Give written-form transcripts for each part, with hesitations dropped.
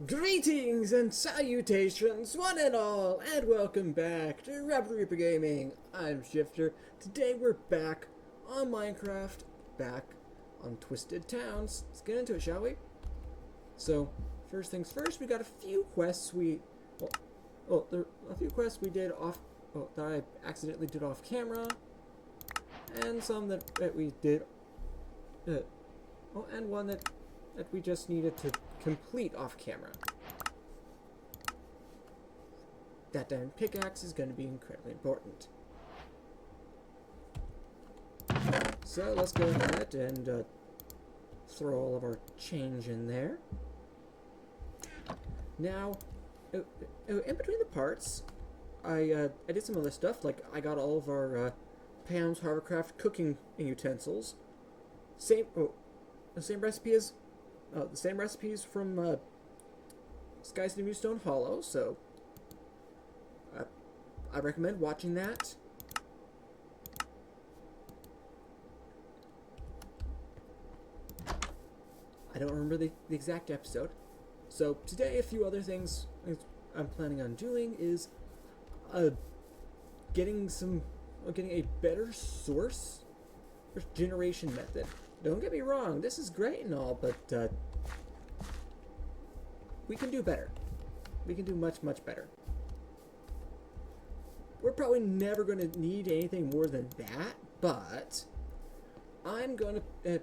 Greetings and salutations, one and all, and welcome back to Rapid Reaper Gaming. I'm Shifter. Today we're back on Minecraft, back on Twisted Towns. Let's get into it, shall we? So, first things first, we got a few quests a few quests we did that I accidentally did off camera, and some that we did, and one that we just needed to complete off camera. That damn pickaxe is going to be incredibly important. So let's go ahead and throw all of our change in there. Now, in between the parts, I did some other stuff. Like I got all of our Pam's Harborcraft cooking utensils. The same recipes from Skies of New Stone Hollow. So I recommend watching that. I don't remember the exact episode. So today, a few other things I'm planning on doing is getting a better source generation method. Don't get me wrong, this is great and all, but we can do better. We can do much, much better. We're probably never going to need anything more than that, but I'm going to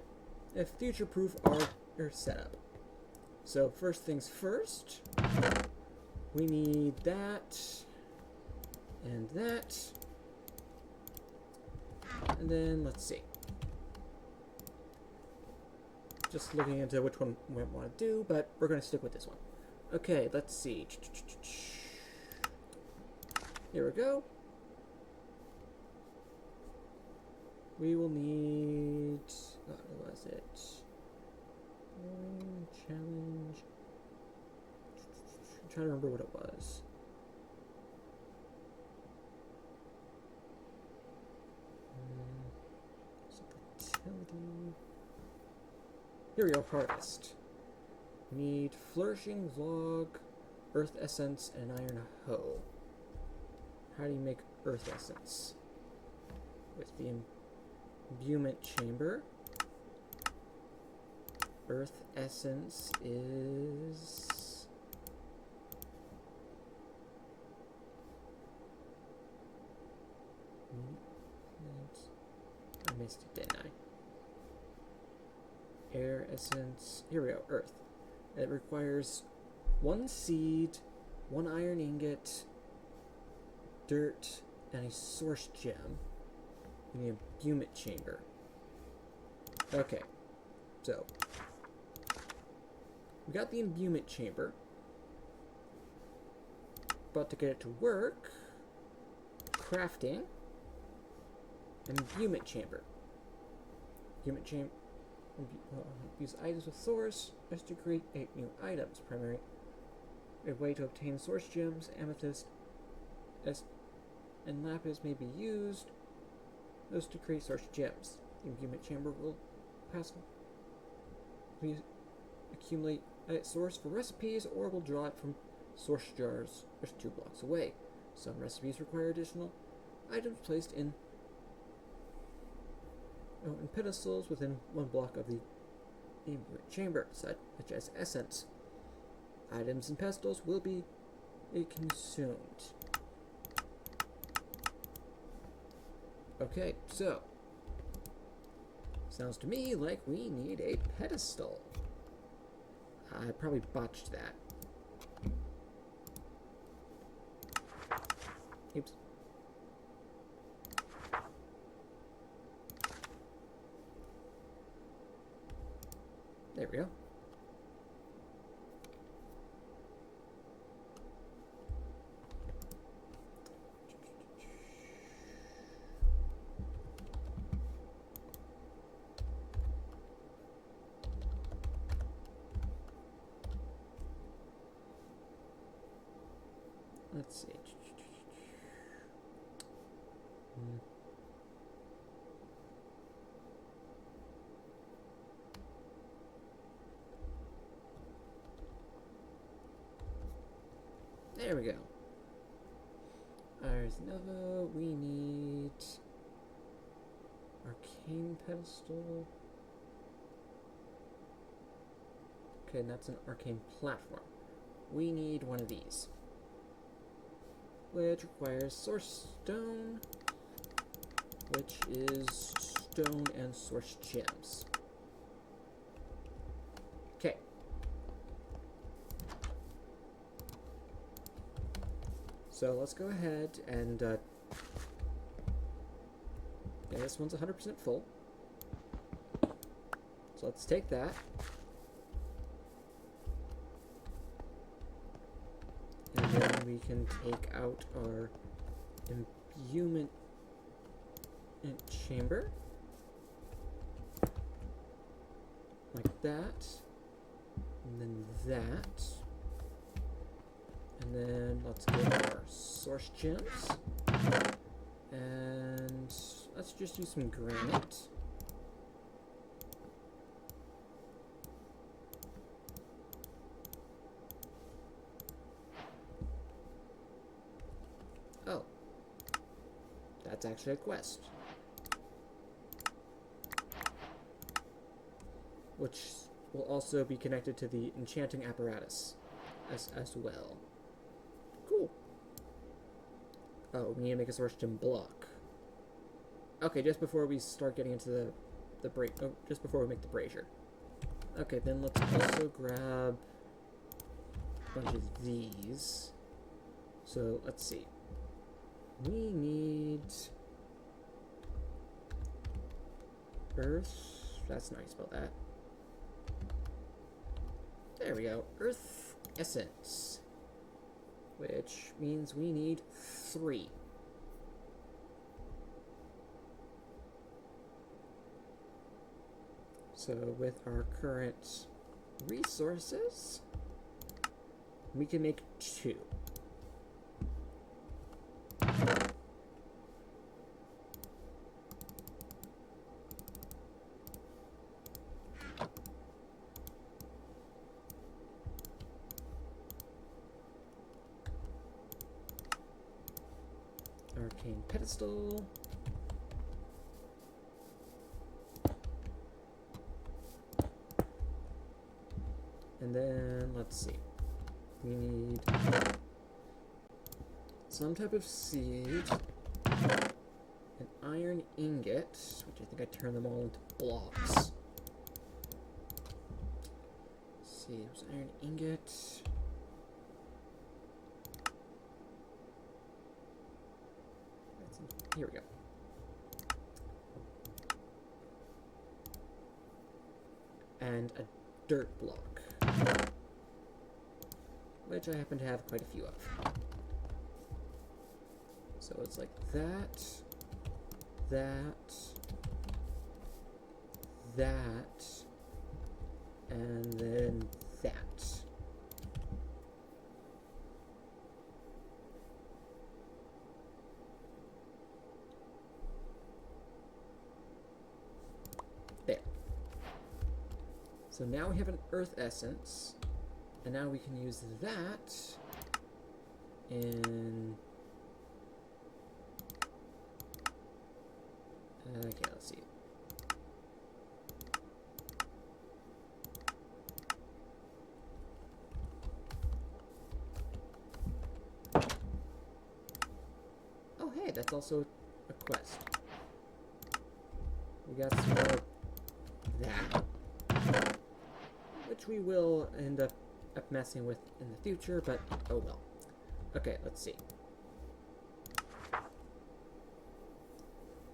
future-proof our setup. So first things first, we need that, and that, and then let's see. Just looking into which one we want to do, but we're going to stick with this one. Okay, let's see. Here we go. We will need... what was it? Challenge. I'm trying to remember what it was. Fertility. Here we go, harvest. We need flourishing log, earth essence, and iron hoe. How do you make earth essence? With the imbuement chamber. Earth essence is... I missed it, didn't I? Air essence. Here we go, earth. It requires 1 seed, 1 iron ingot, dirt, and a source gem in the imbuement chamber. Okay, so we got the imbuement chamber. About to get it to work. Crafting. Imbuement chamber. Imbuement chamber. Use items with source as to create 8 new items. Primary a way to obtain source gems, amethyst, and lapis may be used those to create source gems. The imbuement chamber will accumulate a source for recipes, or will draw it from source jars just 2 blocks away. Some recipes require additional items placed in pedestals within 1 block of the imbuement chamber, such as essence. Items and pedestals will be consumed. Okay, so sounds to me like we need a pedestal. I probably botched that. Oops. There we go. Let's see. There we go. Ars Nova, we need arcane pedestal. Okay, and that's an arcane platform. We need one of these, which requires source stone, which is stone and source gems. Okay. So let's go ahead and yeah, this one's 100% full. So let's take that. And then we can take out our imbuement chamber. Like that. And then that. And then let's get our source gems. And let's just use some granite. Oh. That's actually a quest. Which will also be connected to the enchanting apparatus as well. Cool. Oh, we need to make a source gem block. Okay, just before we start getting into just before we make the brazier. Okay, then let's also grab a bunch of these. So let's see. We need earth. That's not how you spell that. There we go. Earth essence. Which means we need 3. So with our current resources, we can make 2. Arcane pedestal. And then, let's see. We need some type of seed, an iron ingot, which I think I turned them all into blocks. Let's see, it was iron ingot. Here we go. And a dirt block, which I happen to have quite a few of. So it's like that, that, that, and then that. There. So now we have an earth essence, and now we can use that in... Okay, let's see. Oh, hey, that's also a quest. We got some more of that, which we will end up messing with in the future, but oh well. Okay, let's see.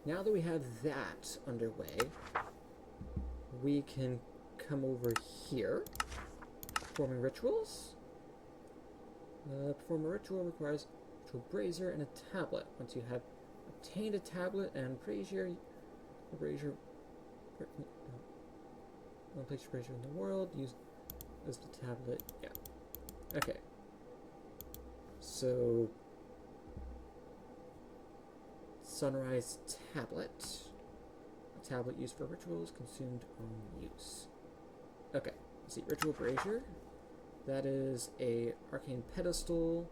Now that we have that underway, we can come over here. Performing rituals. Perform a ritual requires a brazier and a tablet. Once you have obtained a tablet and brazier, one place your brazier in the world, use as the tablet. Yeah. Okay. So Sunrise tablet. A tablet used for rituals, consumed on use. Okay, let's see, ritual brazier. That is a arcane pedestal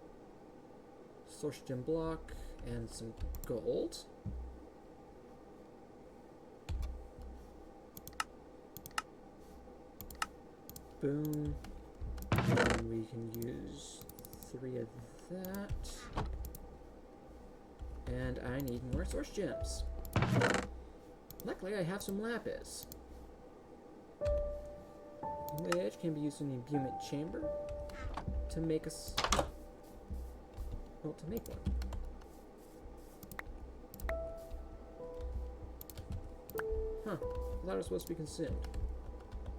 source gem block and some gold. Boom. And we can use 3 of that. And I need more source gems. Luckily, I have some lapis, which can be used in the imbuement chamber to make us, well, to make one. Huh, I thought it was supposed to be consumed.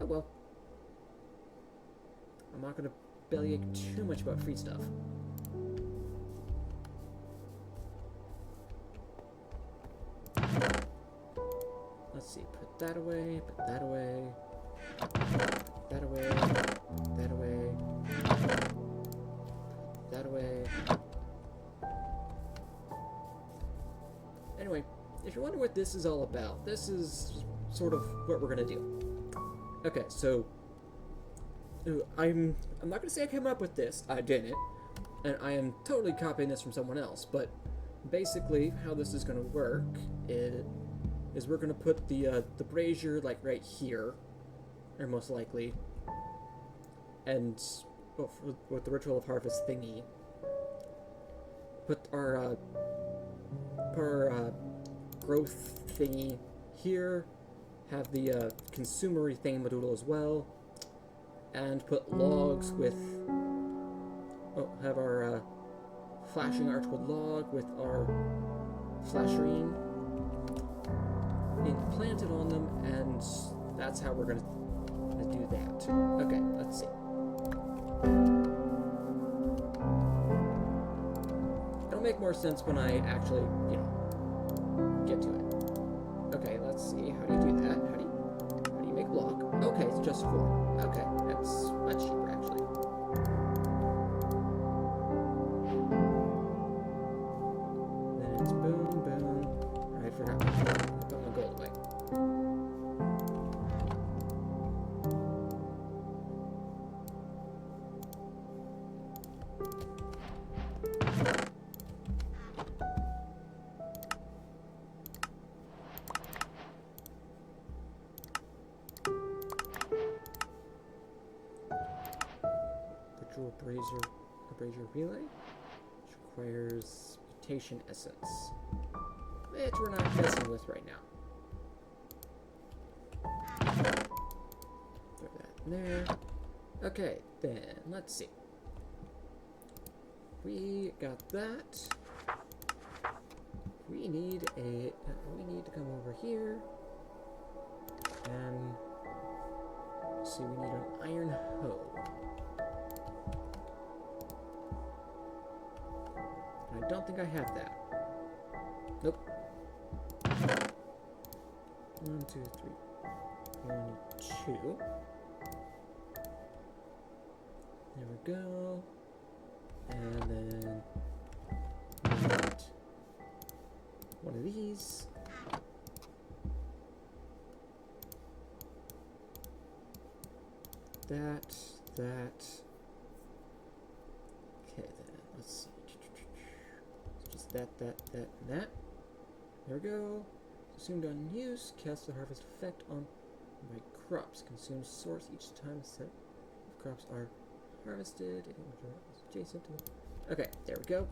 Oh well. I'm not going to bellyache too much about free stuff. Let's see, put that away, put that away, put that away, that away, that away. Anyway, if you wonder what this is all about, this is sort of what we're gonna do. Okay, so I'm not gonna say I came up with this. I didn't, and I am totally copying this from someone else. But basically, how this is gonna work is we're gonna put the brazier like right here, or most likely, and well, with the ritual of harvest thingy, put our growth thingy here, have the consumery thingamadoodle as well, and put logs with, oh, have our flashing archwood log with our flasherine implanted on them, and that's how we're gonna do that. Okay, let's see. It'll make more sense when I actually, you know, get to it. Okay, let's see. How do you do that? How do you make a block? Okay, it's just 4. Okay, that's much cheaper actually. Then it's boom, boom. Alright, I forgot to put my gold away. Brazier relay, which requires mutation essence, which we're not messing with right now. Throw that in there. Okay, then let's see. We got that. We need to come over here and see. We need an iron hoe. I don't think I have that. Nope. 1, 2, 3. We only need 2. There we go. And then we need one of these. That. Okay, then let's see. That, and that. There we go. Consumed on use. Cast the harvest effect on my crops. Consume source each time a set of crops are harvested. Adjacent to the... Okay, there we go.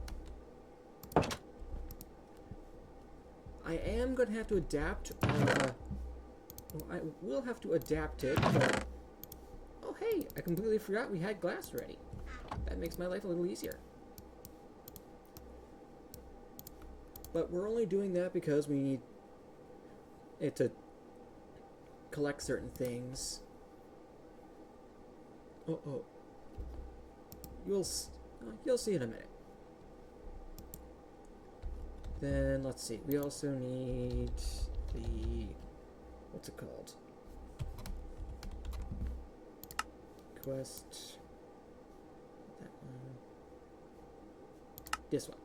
I am going to have to adapt our... well, I will have to adapt it, but... Oh, hey! I completely forgot we had glass ready. That makes my life a little easier. But we're only doing that because we need it to collect certain things. Oh. You'll see in a minute. Then, let's see. We also need the... what's it called? Quest... that one. This one.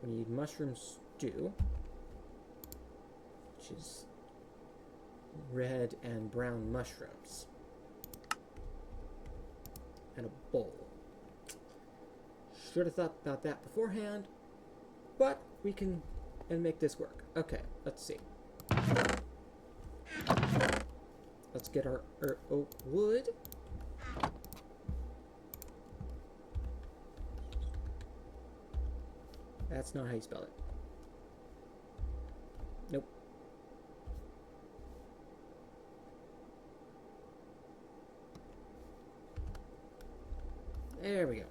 We need mushroom stew, which is red and brown mushrooms, and a bowl. Should have thought about that beforehand, but we can and make this work. Okay, let's see. Let's get our oak wood. That's not how you spell it. Nope. There we go.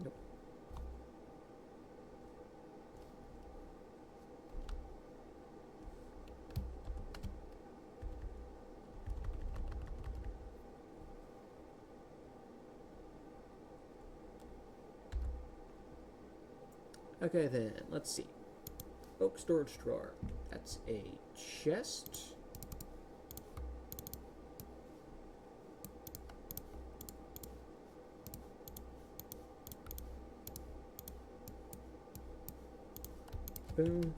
Nope. Okay then, let's see. Oak storage drawer. That's a chest. Boom.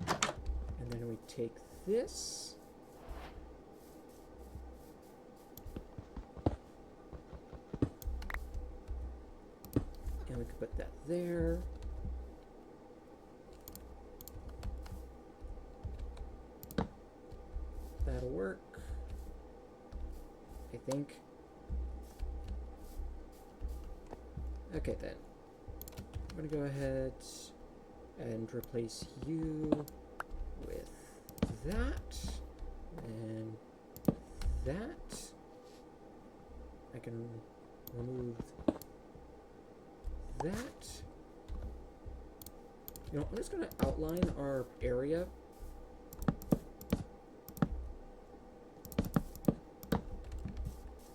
And then we take this. And we can put that there. That'll work, I think. Okay then. I'm gonna go ahead and replace you with that and that. I can remove that. You know, I'm just gonna outline our area.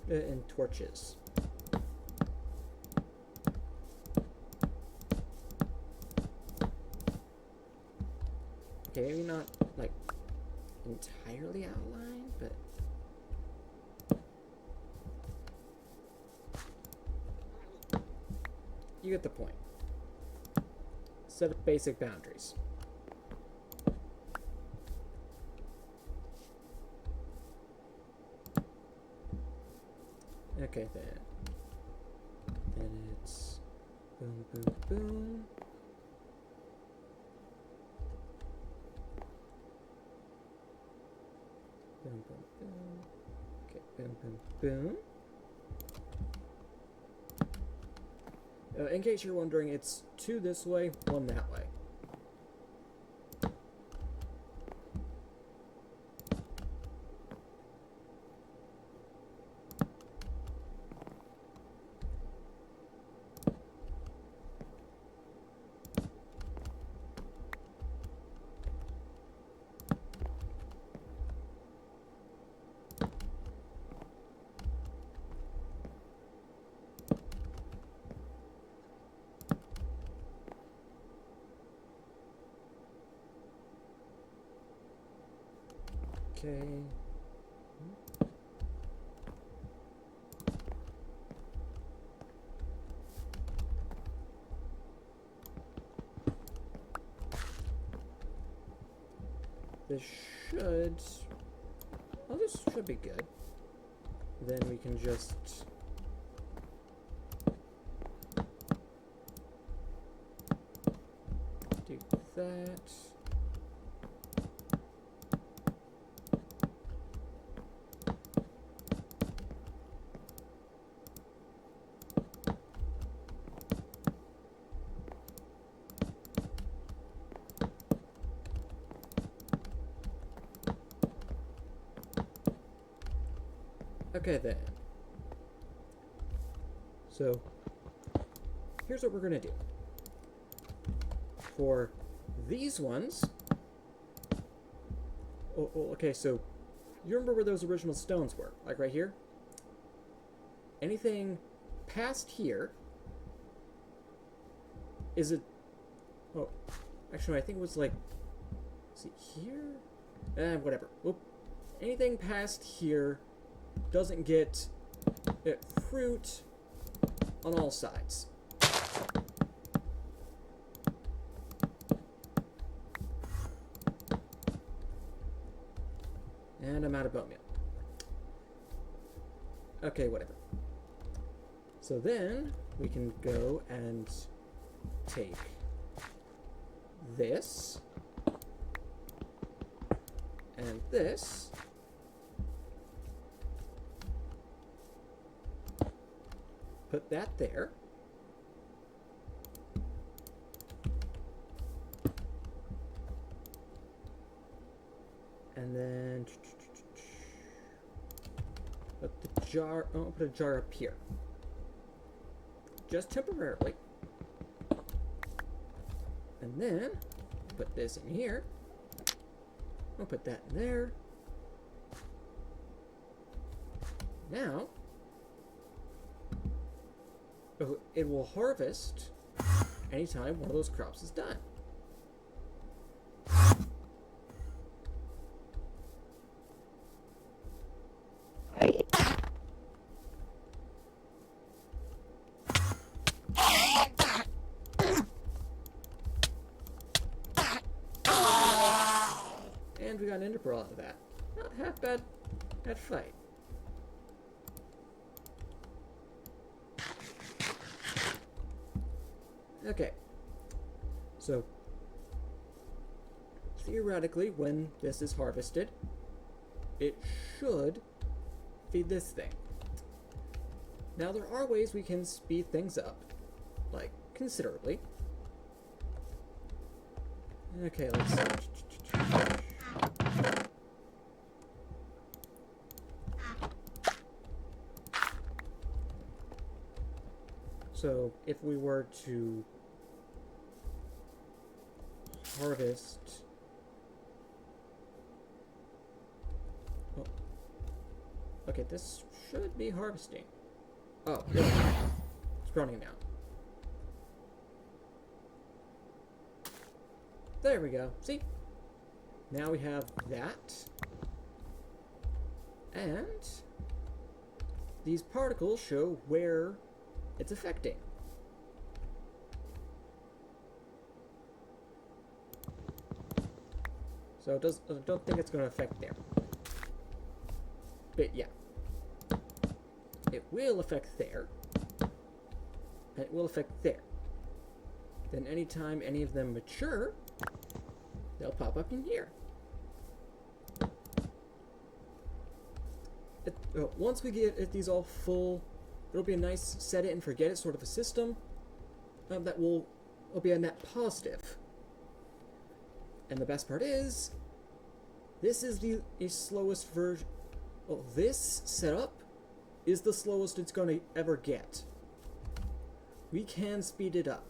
And torches. Okay, maybe not like entirely outlined, but you get the point. Set up basic boundaries. Okay then. Then it's boom, boom, boom. Boom, boom, boom. Okay, boom, boom, boom. In case you're wondering, it's 2 this way, 1 that way. Okay. This should... Well, this should be good. Then we can just... do that. Okay then. So, here's what we're gonna do. For these ones... Oh, okay, so you remember where those original stones were? Like right here? Anything past here is it... Oh, actually, I think it was like... Is it here? Whatever. Oop. Anything past here doesn't get fruit on all sides. And I'm out of bone meal. Okay, whatever. So then we can go and take this and this. Put that there. And then put the jar, oh, put a jar up here. Just temporarily. And then put this in here. I'll put that in there. Now, it will harvest anytime one of those crops is done. And we got an ender pearl out of that. Not half bad at fight. Okay. So, theoretically, when this is harvested, it should feed this thing. Now, there are ways we can speed things up, like, considerably. Okay, let's see. So, if we were to harvest... Oh. Okay, this should be harvesting. Oh, yeah. It's running now. There we go. See? Now we have that. And these particles show where it's affecting. So I don't think it's going to affect there. But yeah. It will affect there. And it will affect there. Then anytime any of them mature, they'll pop up in here. Once we get these all full, it'll be a nice set it and forget it sort of a system that will be a net positive. And the best part is, this is the slowest version. Well, this setup is the slowest it's going to ever get. We can speed it up.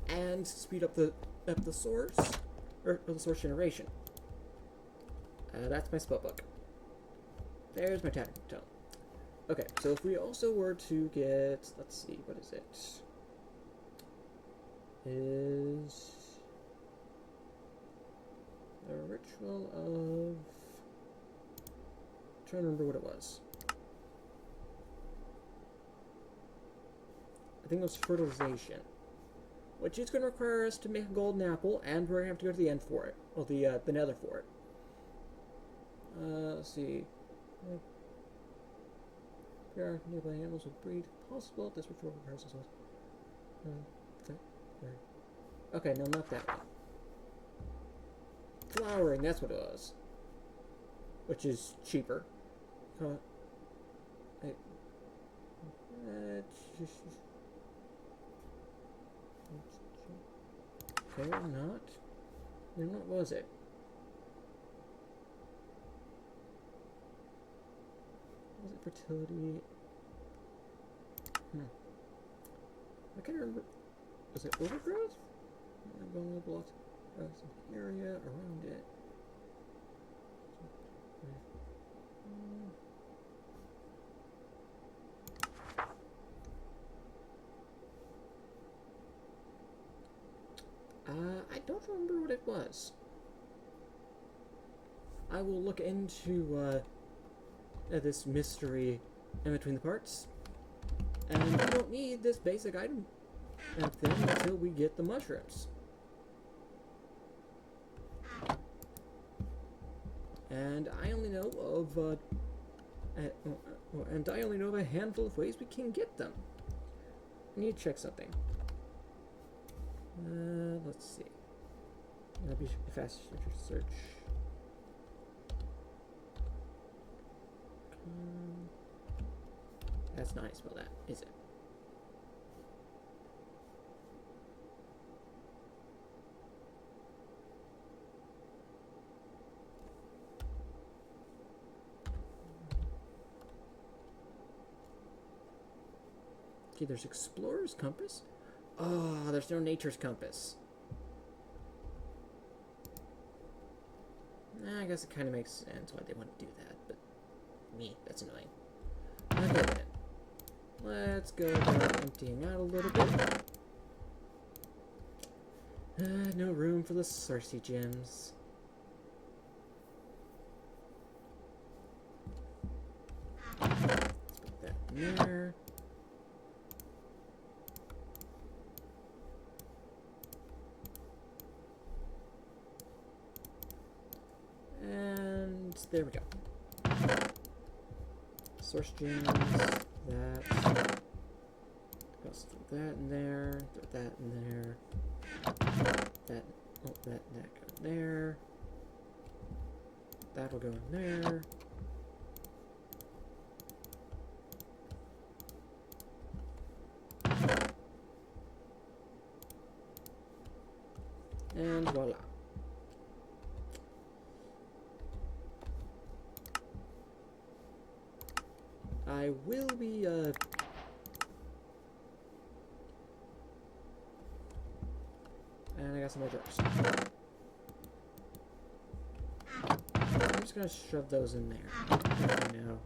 And speed up the source, or the source generation. That's my spellbook. There's my tactical tome. Okay, so if we also were to get, let's see, what is it? Is the ritual of... I'm trying to remember what it was. I think it was fertilization, which is going to require us to make a golden apple, and we're going to have to go to the end for it, or the nether for it. Let's see. Nearby animals will breed. Possible. This ritual requires us. Okay, no, not that one. Flowering, that's what it was. Which is cheaper. Okay, or not. Then what was it? Was it fertility? I can't remember. Was it overgrowth? Bone blocks. Some area around it. I don't remember what it was. I will look into this mystery in between the parts. And we don't need this basic item thing until we get the mushrooms. And I only know of a handful of ways we can get them. I need to check something. Let's see. That'll be fast search. That's not how you spell that, is it? Okay, there's Explorer's Compass. Oh, there's no Nature's Compass. I guess it kind of makes sense why they wouldn't do that, but that's annoying. Okay then. Let's go about emptying out a little bit. No room for the Cersei gems. Let's put that in there. And there we go. Source gems, that. Let's throw that in there, throw that in there. That go in there. That'll go in there. And voila. I will be, and I got some more drawers. I'm just gonna shove those in there. Now.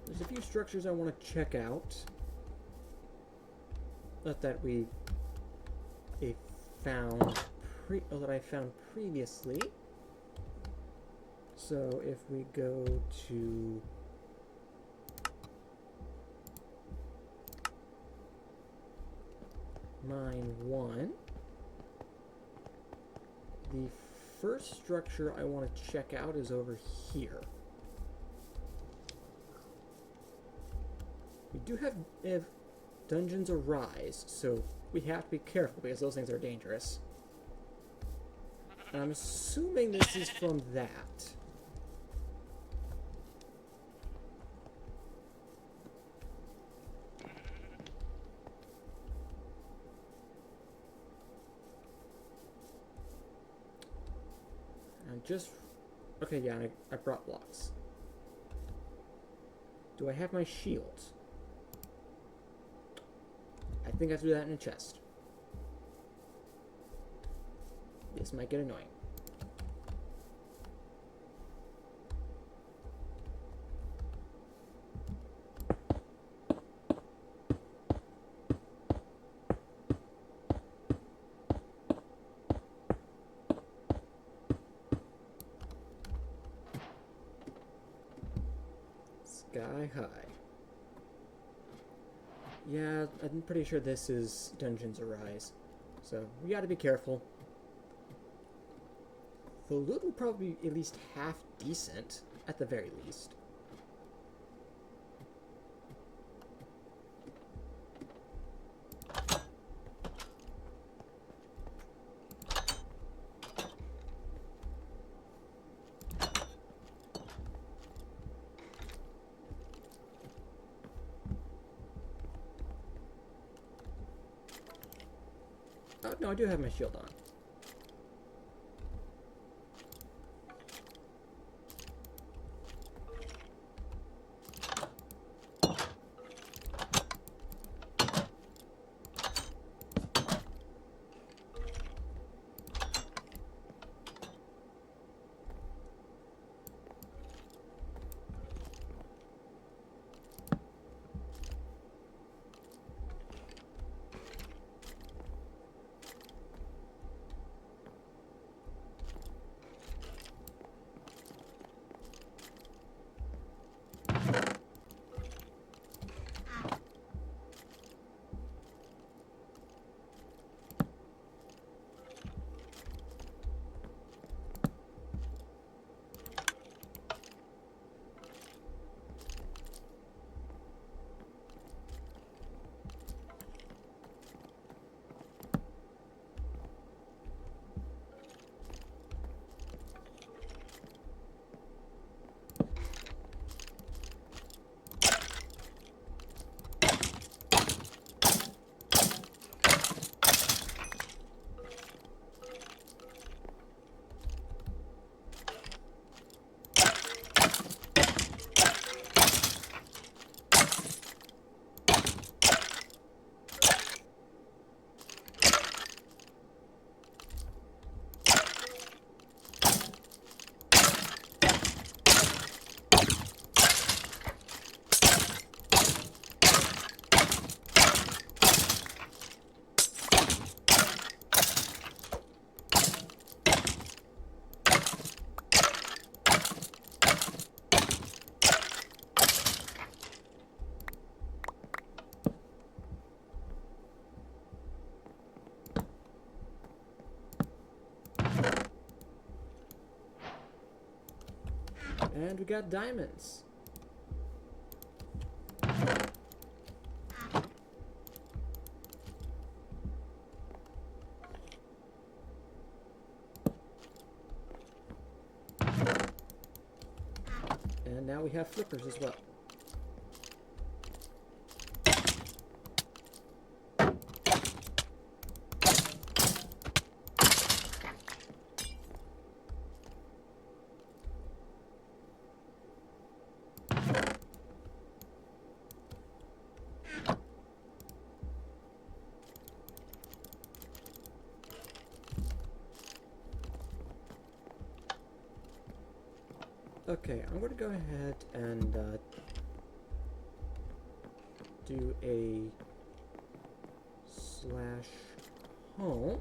There's a few structures I want to check out. That I found previously. So if we go to mine 1, the first structure I want to check out is over here. We do have if dungeons arise, so we have to be careful because those things are dangerous. And I'm assuming this is from that. And just... okay, yeah, I brought blocks. Do I have my shield? I think I have to do that in a chest. This might get annoying. Sky high. Yeah, I'm pretty sure this is Dungeons Arise. So, we gotta be careful. The loot will probably be at least half decent, at the very least. Oh, no, I do have my shield on. And we got diamonds. And now we have flippers as well. Okay, I'm going to go ahead and do a /home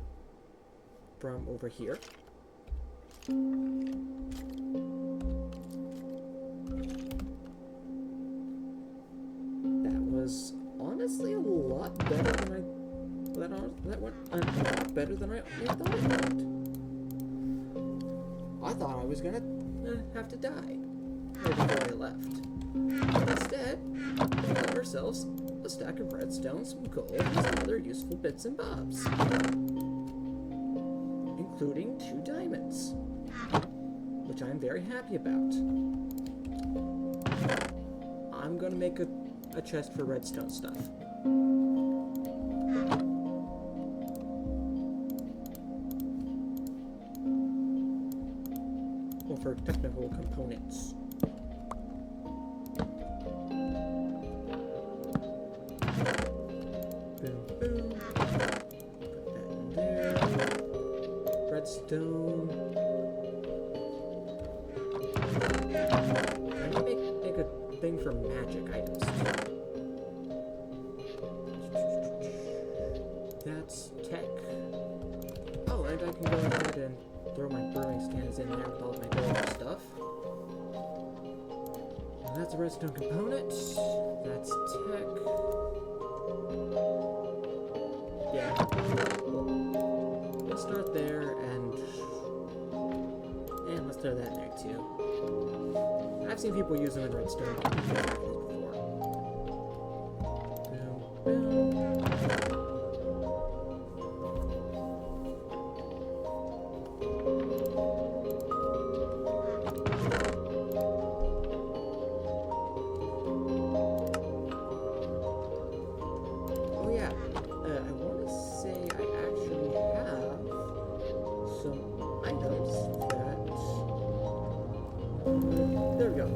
from over here. That was honestly a lot better than that went a lot better than I thought it would. I thought I was gonna have to die right before I left. But instead, we got ourselves a stack of redstone, some gold, and some other useful bits and bobs. Including 2 diamonds, which I'm very happy about. I'm gonna make a chest for redstone stuff. Or for technical components. Boom, boom. Put that in there. Redstone. I need to make a thing for magic items. That's tech. Oh, and I can go ahead and throw my brewing stands in there with all of my gold stuff. And that's a redstone component. That's tech. Yeah. We'll start there and let's throw that in there too. I've seen people use them in redstone before. Boom, boom. There we go.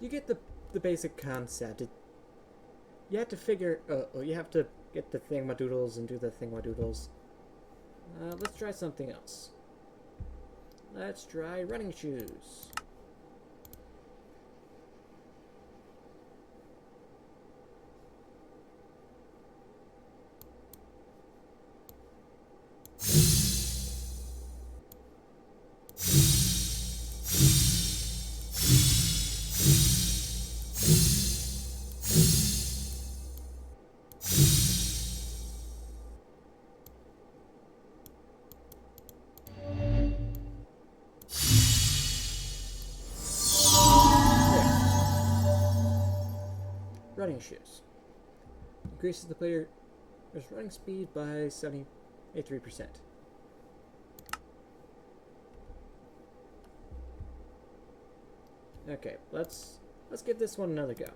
you get the basic concept. You have to figure. You have to get the thingamadoodles and do the thingamadoodles. Let's try something else. Let's try running shoes. Running shoes. Increases the player's running speed by 73%. Okay, let's give this one another go.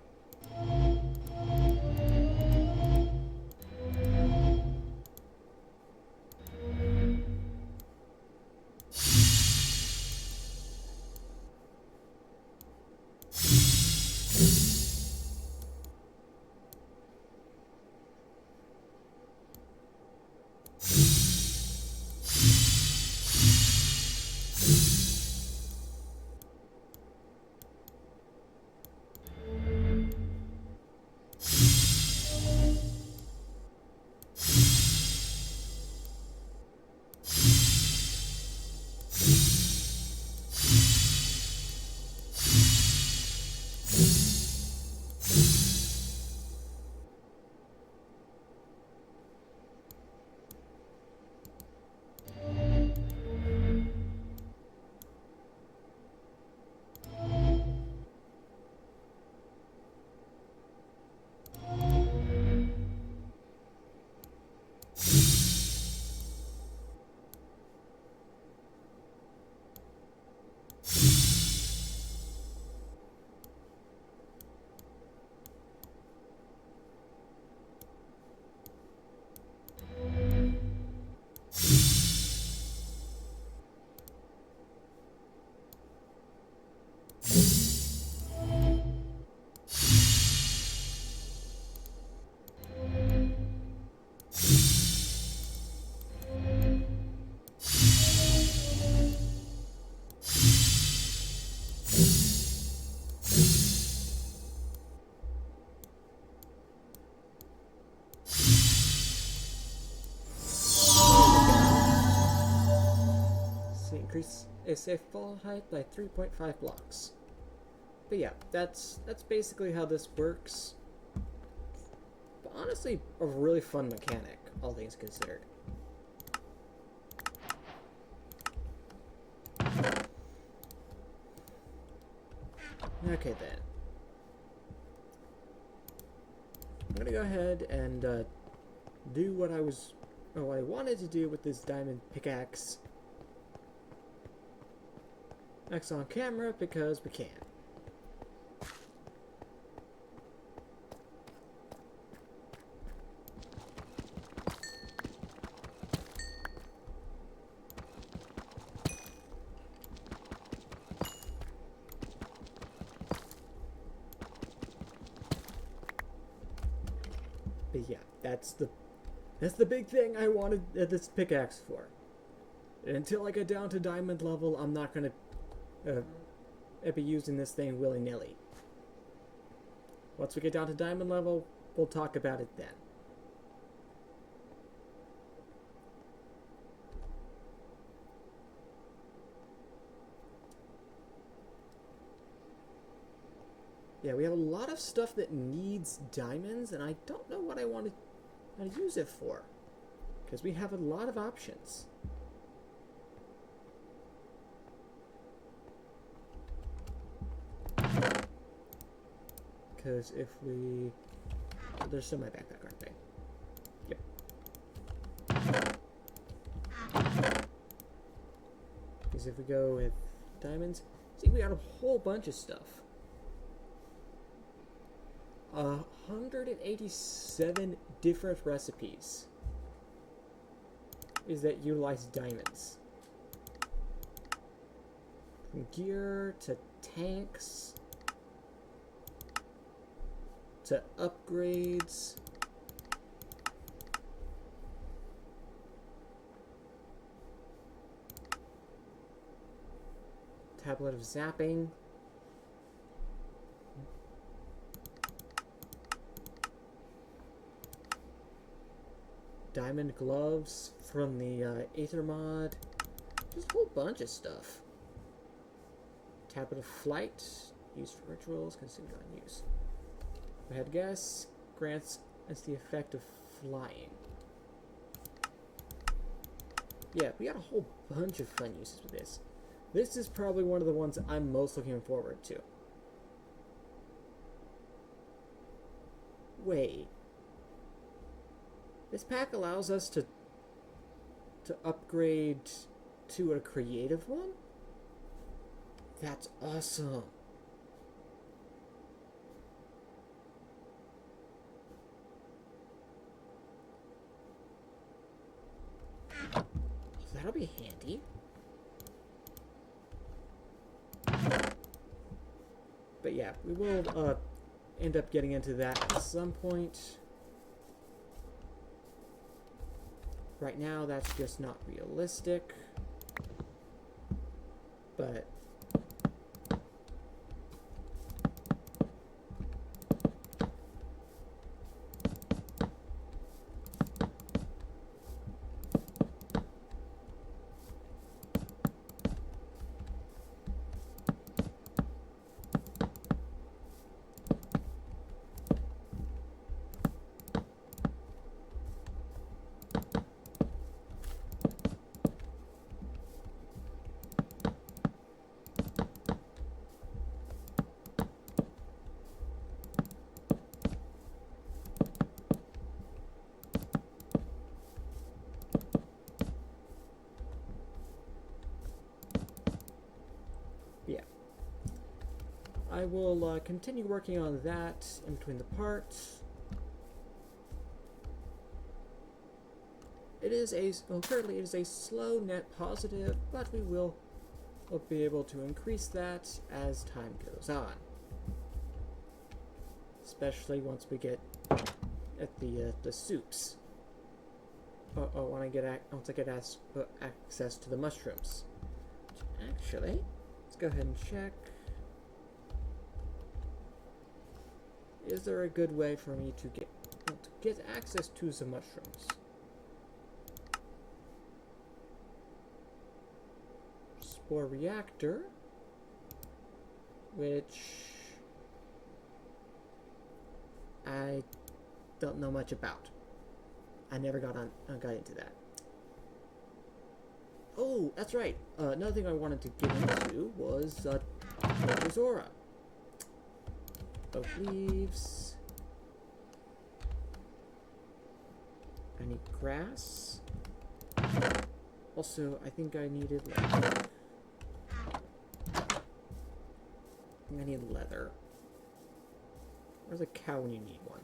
Increase a safe fall height by 3.5 blocks. But yeah, that's basically how this works. But honestly, a really fun mechanic, all things considered. Okay then. I'm gonna go ahead and do what I wanted to do with this diamond pickaxe. X on camera because we can. But yeah, that's the big thing I wanted this pickaxe for. And until I get down to diamond level, I'm not gonna be using this thing willy-nilly. Once we get down to diamond level, we'll talk about it then. Yeah, we have a lot of stuff that needs diamonds, and I don't know what I want to use it for, because we have a lot of options. Because if we... There's some in my backpack, aren't they? Yep. Because if we go with diamonds... See, we got a whole bunch of stuff. 187 different recipes that utilize diamonds. From gear to tanks... to upgrades. Tablet of zapping. Diamond gloves from the Aether mod. Just a whole bunch of stuff. Tablet of flight. Used for rituals. Consumed on use. Overhead gas. Grants us the effect of flying. Yeah, we got a whole bunch of fun uses with this. This is probably one of the ones I'm most looking forward to. Wait. This pack allows us to upgrade to a creative one? That's awesome. That'll be handy. But yeah, we will end up getting into that at some point. Right now, that's just not realistic. But yeah, I will continue working on that in between the parts. It is currently it is a slow net positive, but we will be able to increase that as time goes on. Especially once we get at the soups. Once I get access to the mushrooms. Actually, let's go ahead and check. Is there a good way for me to get access to some mushrooms? Spore reactor, which I don't know much about. I never got into that. Oh, that's right. Another thing I wanted to get into was Zora. Oak leaves. I need grass. Also, I think I needed leather. I need leather. Where's a cow when you need one?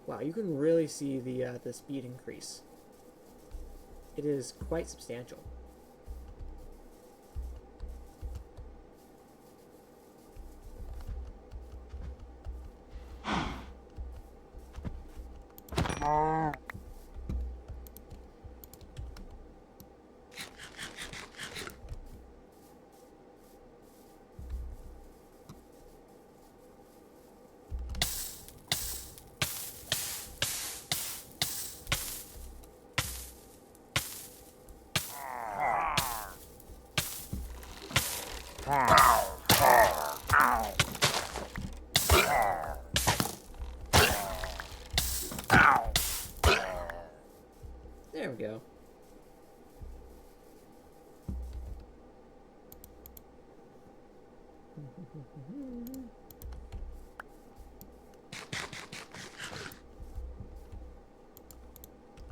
Wow, you can really see the speed increase. It is quite substantial. There we go.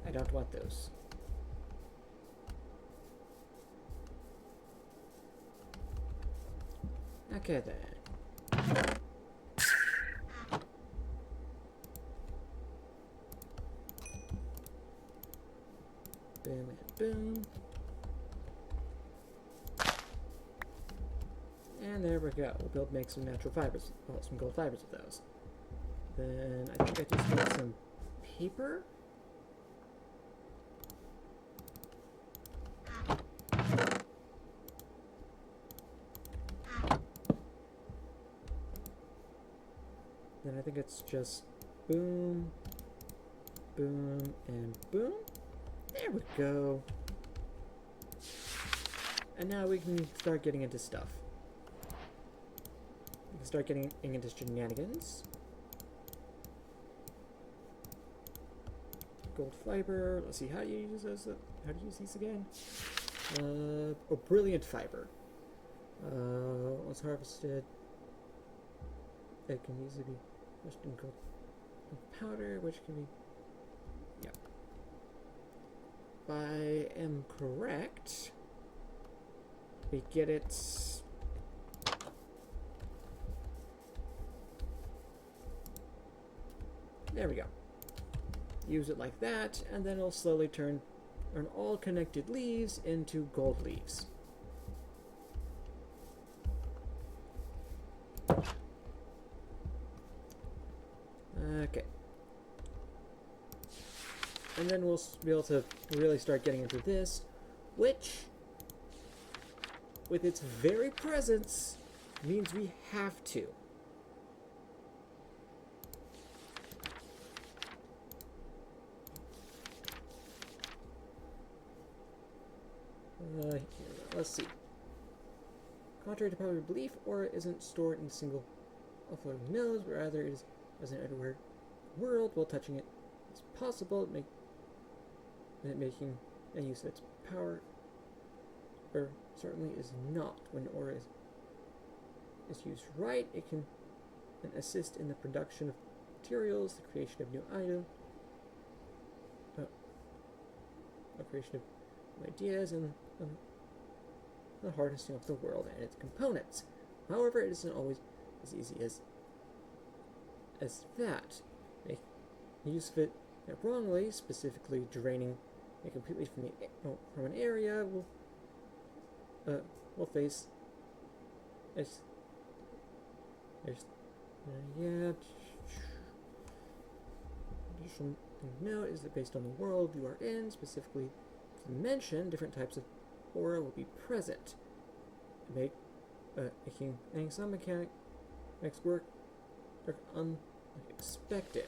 I don't want those. Okay then. Boom and boom. And there we go. We'll make some natural fibers, well, some gold fibers of those. Then I think I just need some paper. Then I think it's just boom, boom, and boom. There we go. And now we can start getting into stuff. We can start getting into shenanigans. Gold fiber. Let's see, how do you use those? How do you use these again? Oh, brilliant fiber. Once harvested, it can easily be pushed in gold powder, which can be. Yeah. If I am correct, we get it. There we go. Use it like that, and then it'll slowly turn all connected leaves into gold leaves. Okay. And then we'll be able to really start getting into this, which, with its very presence, means we have to. Let's see. Contrary to popular belief, ore isn't stored in single offloading nodes, but rather it is present everywhere in the world. While touching it is possible, making a use of its power, or certainly is not. When ore is used right, it can assist in the production of materials, the creation of new items, the creation of ideas, and the harnessing of the world and its components. However, it isn't always as easy as that. Make use of it wrongly, specifically draining it completely from an area, will face. Yeah. Additional thing to note is that based on the world you are in, specifically dimension, different types of aura will be present, making some mechanics work unexpected.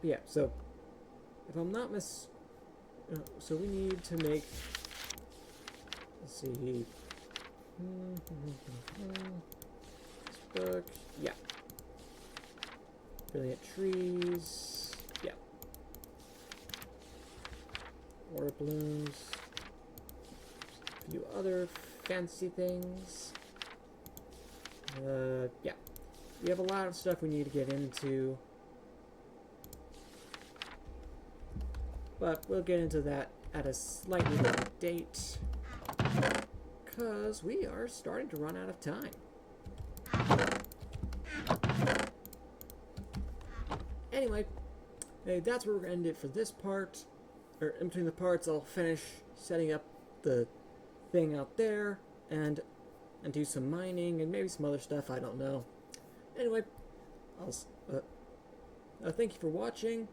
But yeah, so if I'm not so we need to make. Let's see. This book, yeah. Brilliant trees, yeah. Aura blooms, a few other fancy things. Yeah. We have a lot of stuff we need to get into, but we'll get into that at a slightly later date, because we are starting to run out of time. Anyway, that's where we're going to end it for this part. Or in between the parts, I'll finish setting up the thing out there and do some mining and maybe some other stuff, I don't know. Anyway, thank you for watching.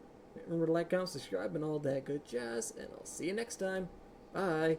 Remember to like, comment, subscribe, and all that good jazz, and I'll see you next time. Bye!